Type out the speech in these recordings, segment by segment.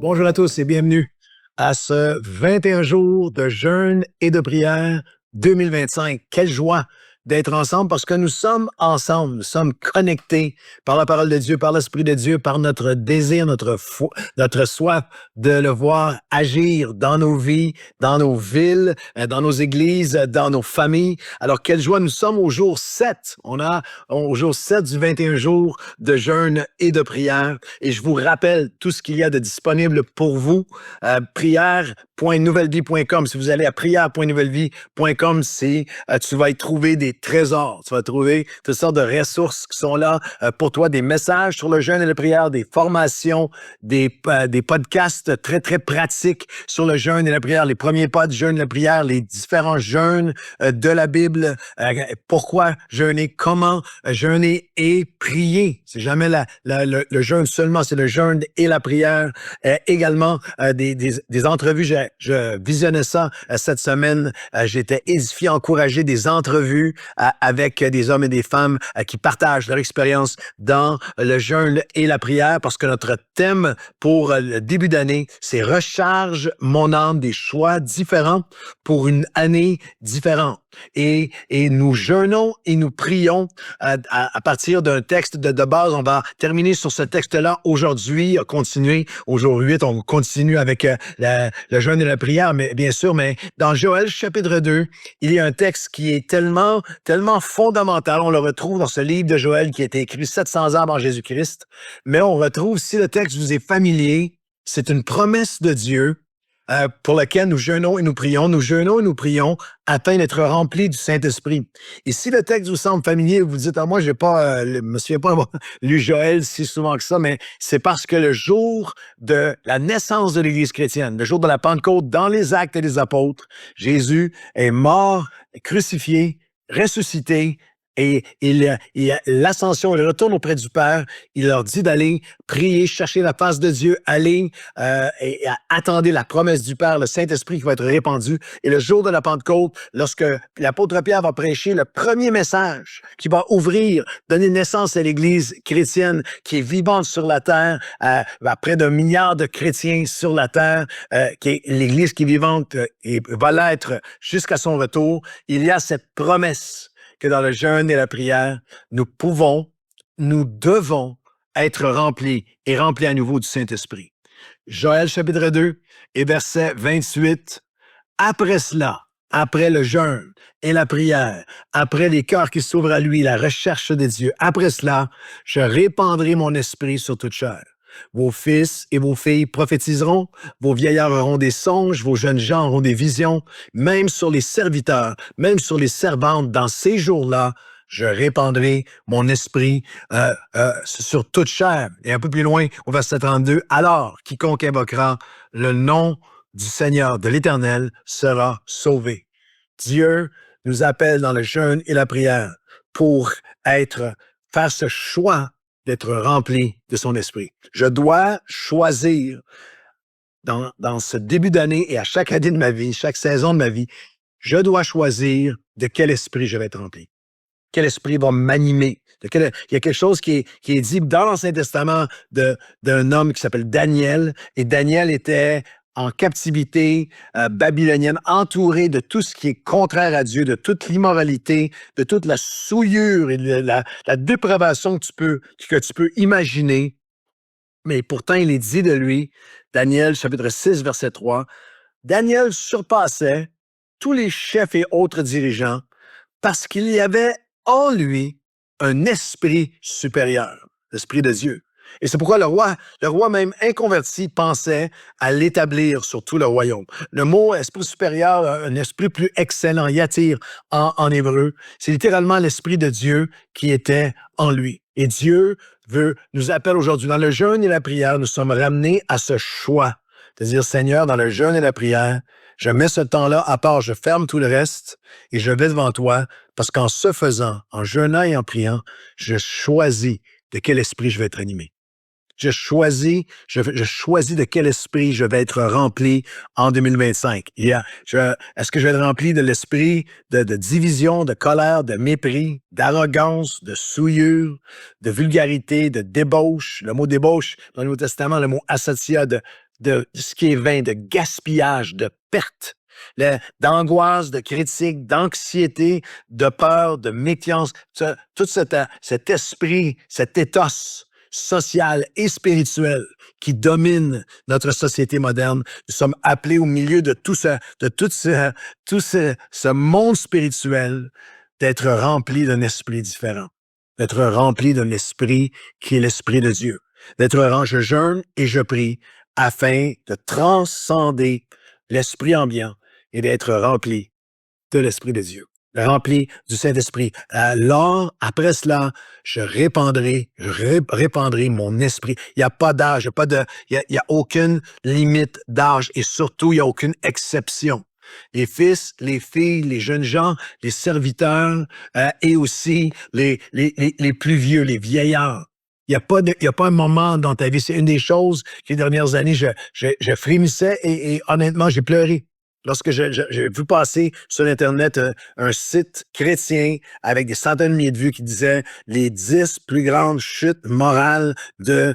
Bonjour à tous et bienvenue à ce 21 jours de jeûne et de prière 2025. Quelle joie d'être ensemble parce que nous sommes ensemble, nous sommes connectés par la parole de Dieu, par l'Esprit de Dieu, par notre désir, notre foi, notre soif de le voir agir dans nos vies, dans nos villes, dans nos églises, dans nos familles. Alors, quelle joie, nous sommes au jour 7. Au jour 7 du 21 jours de jeûne et de prière. Et je vous rappelle tout ce qu'il y a de disponible pour vous. Prière.nouvellevie.com. Si vous allez à prière.nouvellevie.com, tu vas y trouver des trésors. Tu vas trouver toutes sortes de ressources qui sont là pour toi, des messages sur le jeûne et la prière, des formations, des podcasts très, très pratiques sur le jeûne et la prière, les premiers pas de jeûne et la prière, les différents jeûnes de la Bible, pourquoi jeûner, comment jeûner et prier. C'est jamais le jeûne seulement, c'est le jeûne et la prière. Également, des entrevues. Je visionnais ça cette semaine. J'étais édifié, encouragé, des entrevues avec des hommes et des femmes qui partagent leur expérience dans le jeûne et la prière parce que notre thème pour le début d'année, c'est recharge mon âme, des choix différents pour une année différente. Et nous jeûnons et nous prions à partir d'un texte de base. On va terminer sur ce texte-là aujourd'hui, continuer au jour 8. On continue avec le jeûne et la prière, mais bien sûr, mais dans Joël chapitre 2, il y a un texte qui est tellement fondamental. On le retrouve dans ce livre de Joël qui a été écrit 700 ans avant Jésus-Christ, mais on retrouve, si le texte vous est familier, c'est une promesse de Dieu pour laquelle nous jeûnons et nous prions. Nous jeûnons et nous prions afin d'être remplis du Saint-Esprit. Et si le texte vous semble familier, vous dites, moi, j'ai pas, me souviens pas avoir lu Joël si souvent que ça, mais c'est parce que le jour de la naissance de l'Église chrétienne, le jour de la Pentecôte, dans les Actes des Apôtres, Jésus est mort, crucifié, ressuscité, et l'ascension, il retourne auprès du Père, il leur dit d'aller prier, chercher la face de Dieu, aller et attendre la promesse du Père, le Saint-Esprit qui va être répandu. Et le jour de la Pentecôte, lorsque l'apôtre Pierre va prêcher le premier message qui va ouvrir, donner naissance à l'Église chrétienne qui est vivante sur la terre, à près d'1 milliard de chrétiens sur la terre, qui est l'Église qui est vivante et va l'être jusqu'à son retour, il y a cette promesse que dans le jeûne et la prière, nous devons être remplis et remplis à nouveau du Saint-Esprit. Joël chapitre 2 et verset 28. Après cela, après le jeûne et la prière, après les cœurs qui s'ouvrent à lui, la recherche de Dieu, après cela, je répandrai mon esprit sur toute chair. Vos fils et vos filles prophétiseront, vos vieillards auront des songes, vos jeunes gens auront des visions, même sur les serviteurs, même sur les servantes, dans ces jours-là, je répandrai mon esprit sur toute chair. Et un peu plus loin, au verset 32, alors quiconque invoquera le nom du Seigneur, de l'Éternel, sera sauvé. Dieu nous appelle dans le jeûne et la prière pour faire ce choix d'être rempli de son esprit. Je dois choisir dans ce début d'année et à chaque année de ma vie, chaque saison de ma vie, je dois choisir de quel esprit je vais être rempli. Quel esprit va m'animer. Il y a quelque chose qui est dit dans l'Ancien Testament d'un homme qui s'appelle Daniel, et Daniel était en captivité babylonienne, entouré de tout ce qui est contraire à Dieu, de toute l'immoralité, de toute la souillure et de la dépravation que tu peux imaginer. Mais pourtant, il est dit de lui, Daniel, chapitre 6, verset 3, Daniel surpassait tous les chefs et autres dirigeants parce qu'il y avait en lui un esprit supérieur, l'esprit de Dieu. Et c'est pourquoi le roi même inconverti pensait à l'établir sur tout le royaume. Le mot esprit supérieur, un esprit plus excellent, yatir en hébreu, c'est littéralement l'esprit de Dieu qui était en lui. Et Dieu nous appelle aujourd'hui. Dans le jeûne et la prière, nous sommes ramenés à ce choix. C'est-à-dire, Seigneur, dans le jeûne et la prière, je mets ce temps-là à part, je ferme tout le reste et je vais devant toi parce qu'en ce faisant, en jeûnant et en priant, je choisis de quel esprit je vais être animé. Je choisis de quel esprit je vais être rempli en 2025. Est-ce que je vais être rempli de l'esprit de division, de colère, de mépris, d'arrogance, de souillure, de vulgarité, de débauche? Le mot débauche, dans le Nouveau Testament, le mot asatia, de ce qui est vain, de gaspillage, de perte, d'angoisse, de critique, d'anxiété, de peur, de méfiance, tout cet esprit, cet ethos social et spirituel qui domine notre société moderne. Nous sommes appelés au milieu de tout ce monde spirituel d'être remplis d'un esprit différent, d'être remplis d'un esprit qui est l'esprit de Dieu, je jeûne et je prie afin de transcender l'esprit ambiant et d'être rempli de l'Esprit de Dieu, rempli du Saint-Esprit. Alors, après cela, je répandrai mon esprit. Il n'y a pas d'âge, il y a aucune limite d'âge et surtout, il n'y a aucune exception. Les fils, les filles, les jeunes gens, les serviteurs et aussi les plus vieux, les vieillards. Il n'y a pas un moment dans ta vie. C'est une des choses que les dernières années, je frémissais et honnêtement, j'ai pleuré. Lorsque j'ai vu passer sur Internet un site chrétien avec des centaines de milliers de vues qui disait les 10 plus grandes chutes morales de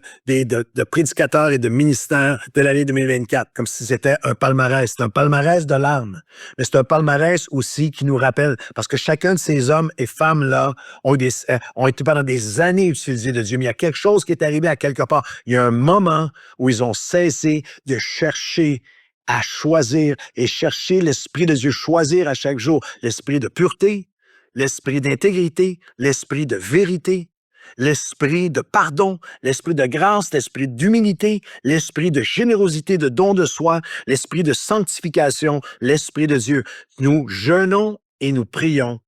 prédicateurs et de ministères de l'année 2024, comme si c'était un palmarès. C'est un palmarès de larmes, mais c'est un palmarès aussi qui nous rappelle, parce que chacun de ces hommes et femmes-là ont été pendant des années utilisés de Dieu, mais il y a quelque chose qui est arrivé à quelque part. Il y a un moment où ils ont cessé de chercher à choisir et chercher l'Esprit de Dieu, choisir à chaque jour l'esprit de pureté, l'esprit d'intégrité, l'esprit de vérité, l'esprit de pardon, l'esprit de grâce, l'esprit d'humilité, l'esprit de générosité, de don de soi, l'esprit de sanctification, l'Esprit de Dieu. Nous jeûnons et nous prions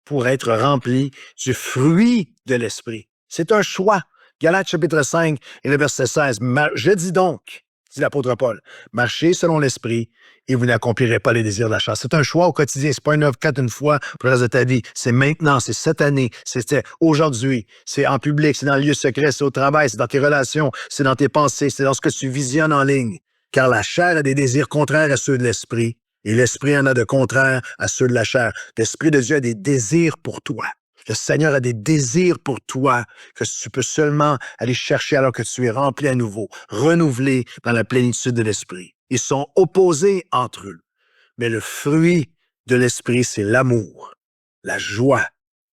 pour être remplis du fruit de l'Esprit. C'est un choix. Galates chapitre 5 et le verset 16. Je dis donc, dit l'apôtre Paul, marchez selon l'Esprit et vous n'accomplirez pas les désirs de la chair. C'est un choix au quotidien. C'est pas une œuvre faite une fois pour le reste de ta vie. C'est maintenant, c'est cette année, c'était aujourd'hui. C'est en public, c'est dans le lieu secret, c'est au travail, c'est dans tes relations, c'est dans tes pensées, c'est dans ce que tu visionnes en ligne. Car la chair a des désirs contraires à ceux de l'Esprit et l'Esprit en a de contraires à ceux de la chair. L'Esprit de Dieu a des désirs pour toi. Le Seigneur a des désirs pour toi que tu peux seulement aller chercher alors que tu es rempli à nouveau, renouvelé dans la plénitude de l'Esprit. Ils sont opposés entre eux, mais le fruit de l'Esprit, c'est l'amour, la joie,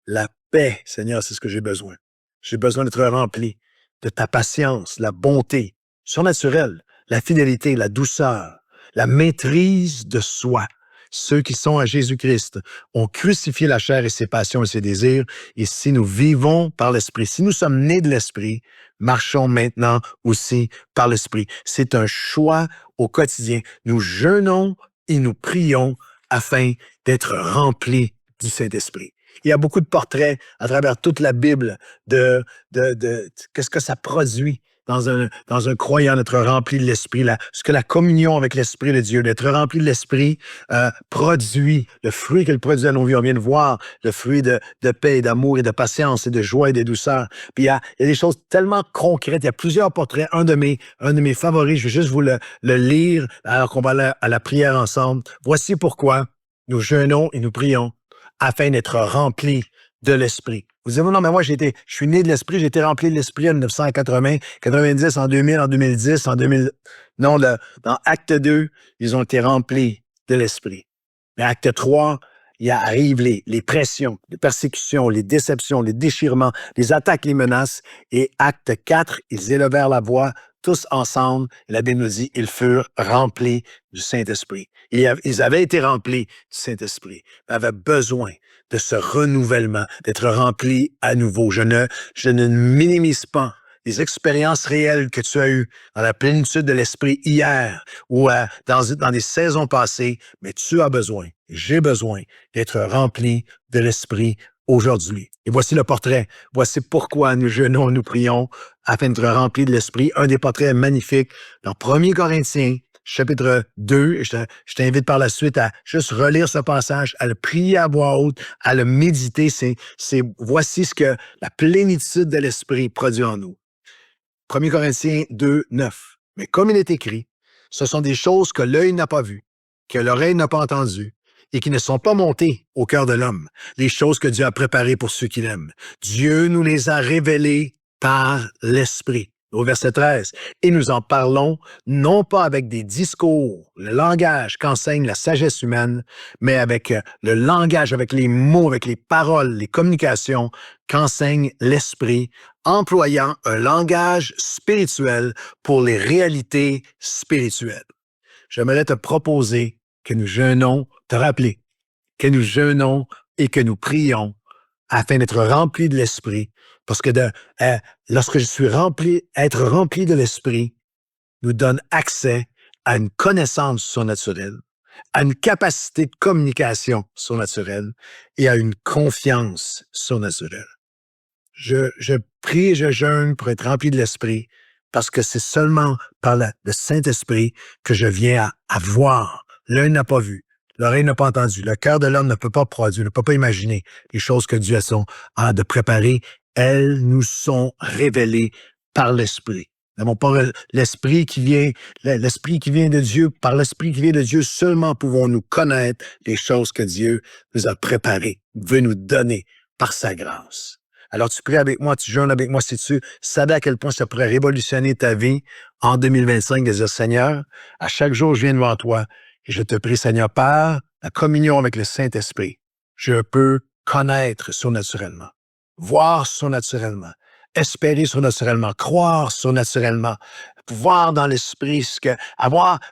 la paix. Seigneur, c'est ce que j'ai besoin. J'ai besoin d'être rempli de ta patience, la bonté surnaturelle, la fidélité, la douceur, la maîtrise de soi. Ceux qui sont à Jésus-Christ ont crucifié la chair et ses passions et ses désirs. Et si nous vivons par l'Esprit, si nous sommes nés de l'Esprit, marchons maintenant aussi par l'Esprit. C'est un choix au quotidien. Nous jeûnons et nous prions afin d'être remplis du Saint-Esprit. Il y a beaucoup de portraits à travers toute la Bible de qu'est-ce que ça produit dans un croyant d'être rempli de l'Esprit, ce que la communion avec l'Esprit de Dieu, d'être rempli de l'Esprit produit, le fruit qu'elle produit à nos vies. On vient de voir le fruit de paix, d'amour et de patience et de joie et de douceur. Puis il y a des choses tellement concrètes. Il y a plusieurs portraits. Un de mes favoris, je vais juste vous le lire alors qu'on va aller à la prière ensemble. Voici pourquoi nous jeûnons et nous prions afin d'être remplis de l'Esprit. Vous dites, non, mais moi, je suis né de l'Esprit, j'ai été rempli de l'Esprit en 1980, 90, en 2000, en 2010, en 2000. Non, dans Acte 2, ils ont été remplis de l'Esprit. Mais Acte 3, il arrive les pressions, les persécutions, les déceptions, les déchirements, les attaques, les menaces. Et Acte 4, ils élevèrent la voix tous ensemble. Et la Bible nous dit, ils furent remplis du Saint-Esprit. Ils avaient été remplis du Saint-Esprit, mais avaient besoin de ce renouvellement, d'être remplis à nouveau. Je ne minimise pas les expériences réelles que tu as eues dans la plénitude de l'Esprit hier ou dans des saisons passées, mais tu as besoin, j'ai besoin d'être rempli de l'Esprit aujourd'hui. Et voici le portrait. Voici pourquoi nous jeûnons, nous prions, afin d'être remplis de l'Esprit. Un des portraits magnifiques dans 1 Corinthiens, chapitre 2. Je t'invite par la suite à juste relire ce passage, à le prier à voix haute, à le méditer. Voici ce que la plénitude de l'Esprit produit en nous. 1 Corinthiens 2, 9. Mais comme il est écrit, ce sont des choses que l'œil n'a pas vues, que l'oreille n'a pas entendues, et qui ne sont pas montées au cœur de l'homme, les choses que Dieu a préparées pour ceux qui l'aiment. Dieu nous les a révélées par l'Esprit. Au verset 13, « Et nous en parlons non pas avec des discours, le langage qu'enseigne la sagesse humaine, mais avec le langage, avec les mots, avec les paroles, les communications qu'enseigne l'Esprit, employant un langage spirituel pour les réalités spirituelles. » J'aimerais te proposer que nous jeûnons, te rappeler que nous jeûnons et que nous prions afin d'être remplis de l'Esprit. Parce que lorsque je suis rempli, être rempli de l'Esprit nous donne accès à une connaissance surnaturelle, à une capacité de communication surnaturelle et à une confiance surnaturelle. Je prie et je jeûne pour être rempli de l'Esprit parce que c'est seulement par le Saint-Esprit que je viens à voir. L'œil n'a pas vu, l'oreille n'a pas entendu, le cœur de l'homme ne peut pas produire, ne peut pas imaginer les choses que Dieu a de préparer. Elles nous sont révélées par l'Esprit. Nous n'avons pas l'Esprit qui vient de Dieu. Par l'Esprit qui vient de Dieu, seulement pouvons-nous connaître les choses que Dieu nous a préparées, veut nous donner par sa grâce. Alors, tu pries avec moi, tu jeûnes avec moi si tu savais à quel point ça pourrait révolutionner ta vie en 2025, de dire, Seigneur, à chaque jour, je viens devant toi et je te prie, Seigneur, par la communion avec le Saint-Esprit, je peux connaître surnaturellement, voir surnaturellement, espérer surnaturellement, croire surnaturellement, voir dans l'esprit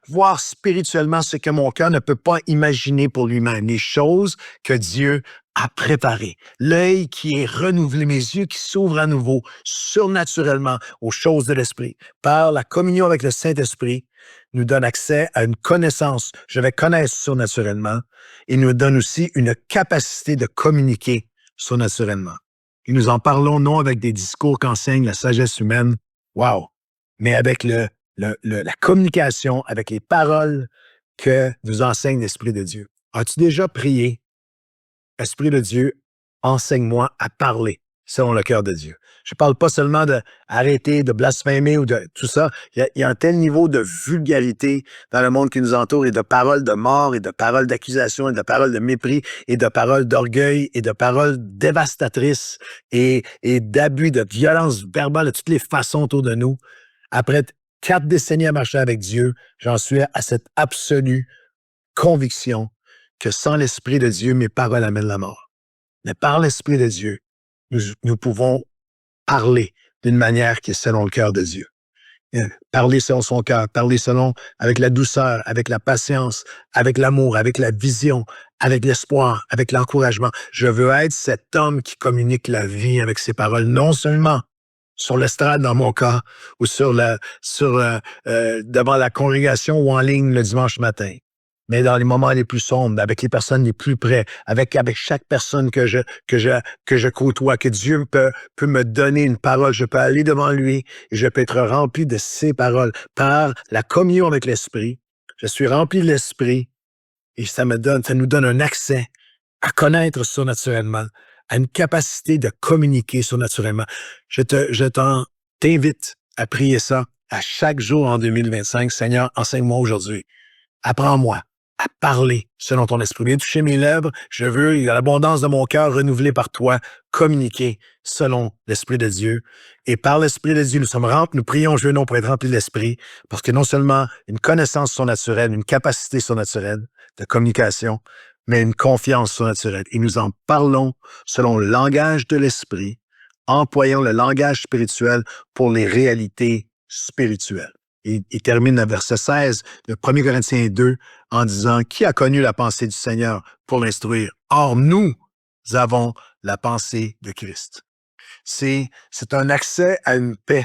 voir spirituellement ce que mon cœur ne peut pas imaginer pour lui-même, les choses que Dieu a préparées. L'œil qui est renouvelé, mes yeux qui s'ouvrent à nouveau surnaturellement aux choses de l'esprit. Par la communion avec le Saint-Esprit, nous donne accès à une connaissance. Je vais connaître surnaturellement et nous donne aussi une capacité de communiquer surnaturellement. Et nous en parlons non avec des discours qu'enseigne la sagesse humaine, wow, mais avec la communication, avec les paroles que nous enseigne l'Esprit de Dieu. As-tu déjà prié, Esprit de Dieu, enseigne-moi à parler selon le cœur de Dieu? Je ne parle pas seulement d'arrêter de blasphémer ou de tout ça. Il y a un tel niveau de vulgarité dans le monde qui nous entoure et de paroles de mort et de paroles d'accusation et de paroles de mépris et de paroles d'orgueil et de paroles dévastatrices et d'abus, de violence verbale de toutes les façons autour de nous. Après 4 décennies à marcher avec Dieu, j'en suis à cette absolue conviction que sans l'Esprit de Dieu, mes paroles amènent la mort. Mais par l'Esprit de Dieu, nous pouvons parler d'une manière qui est selon le cœur de Dieu. Parler selon son cœur, parler avec la douceur, avec la patience, avec l'amour, avec la vision, avec l'espoir, avec l'encouragement. Je veux être cet homme qui communique la vie avec ses paroles, non seulement sur l'estrade dans mon cas ou devant la congrégation ou en ligne le dimanche matin, mais dans les moments les plus sombres, avec les personnes les plus près, avec chaque personne que je côtoie, que Dieu peut me donner une parole. Je peux aller devant lui et je peux être rempli de ses paroles par la communion avec l'Esprit. Je suis rempli de l'Esprit et ça nous donne un accès à connaître surnaturellement, à une capacité de communiquer surnaturellement. T'invite à prier ça à chaque jour en 2025. Seigneur, enseigne-moi aujourd'hui. Apprends-moi à parler selon ton esprit. Viens toucher mes lèvres. Je veux, l'abondance de mon cœur renouvelée par toi, communiquer selon l'Esprit de Dieu. Et par l'Esprit de Dieu, nous sommes remplis, nous prions, jeûnons pour être remplis de l'Esprit, parce que non seulement une connaissance surnaturelle, une capacité surnaturelle de communication, mais une confiance surnaturelle. Et nous en parlons selon le langage de l'Esprit, employons le langage spirituel pour les réalités spirituelles. Il termine le verset 16 de 1 Corinthiens 2 en disant « Qui a connu la pensée du Seigneur pour l'instruire? Or, nous avons la pensée de Christ. » C'est un accès à une paix,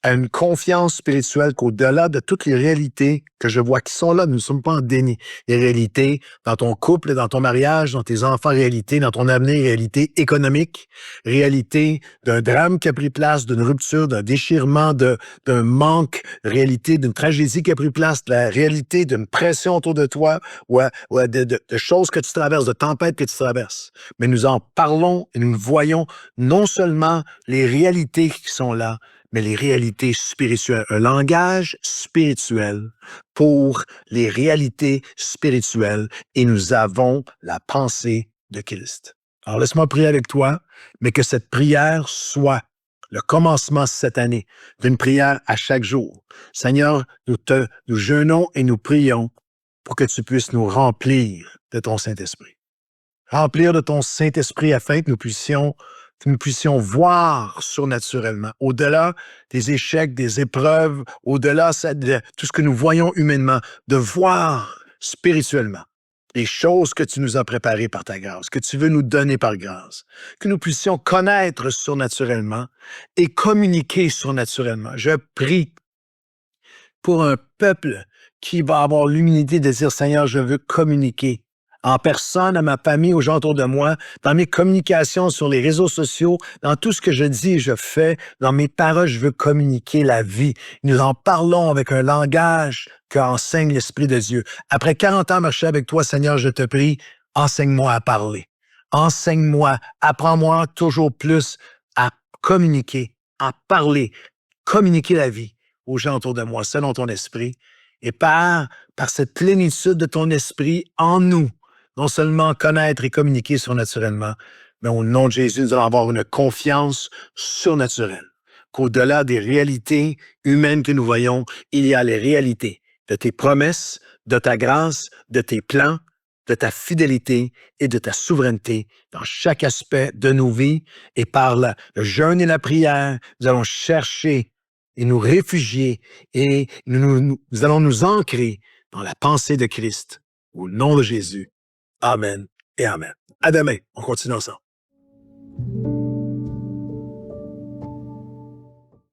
à une confiance spirituelle qu'au-delà de toutes les réalités que je vois qui sont là, nous ne sommes pas en déni. Les réalités dans ton couple, dans ton mariage, dans tes enfants, réalité dans ton avenir, réalité économique, réalité d'un drame qui a pris place, d'une rupture, d'un déchirement, d'un manque, réalité d'une tragédie qui a pris place, la réalité d'une pression autour de toi ou de choses que tu traverses, de tempêtes que tu traverses. Mais nous en parlons et nous voyons non seulement les réalités qui sont là, mais les réalités spirituelles, un langage spirituel pour les réalités spirituelles et nous avons la pensée de Christ. Alors laisse-moi prier avec toi, mais que cette prière soit le commencement cette année d'une prière à chaque jour. Seigneur, nous jeûnons et nous prions pour que tu puisses nous remplir de ton Saint-Esprit. Remplir de ton Saint-Esprit afin que nous puissions voir surnaturellement, au-delà des échecs, des épreuves, au-delà de tout ce que nous voyons humainement, de voir spirituellement les choses que tu nous as préparées par ta grâce, que tu veux nous donner par grâce, que nous puissions connaître surnaturellement et communiquer surnaturellement. Je prie pour un peuple qui va avoir l'humilité de dire, Seigneur, je veux communiquer en personne, à ma famille, aux gens autour de moi, dans mes communications sur les réseaux sociaux, dans tout ce que je dis et je fais, dans mes paroles, je veux communiquer la vie. Nous en parlons avec un langage qu'enseigne l'Esprit de Dieu. Après 40 ans marcher avec toi, Seigneur, je te prie, enseigne-moi à parler. Enseigne-moi, apprends-moi toujours plus à communiquer, à parler, communiquer la vie aux gens autour de moi, selon ton esprit. Et par cette plénitude de ton esprit en nous, non seulement connaître et communiquer surnaturellement, mais au nom de Jésus, nous allons avoir une confiance surnaturelle. Qu'au-delà des réalités humaines que nous voyons, il y a les réalités de tes promesses, de ta grâce, de tes plans, de ta fidélité et de ta souveraineté dans chaque aspect de nos vies. Et par le jeûne et la prière, nous allons chercher et nous réfugier et nous allons nous ancrer dans la pensée de Christ. Au nom de Jésus. Amen et Amen. À demain. On continue ensemble.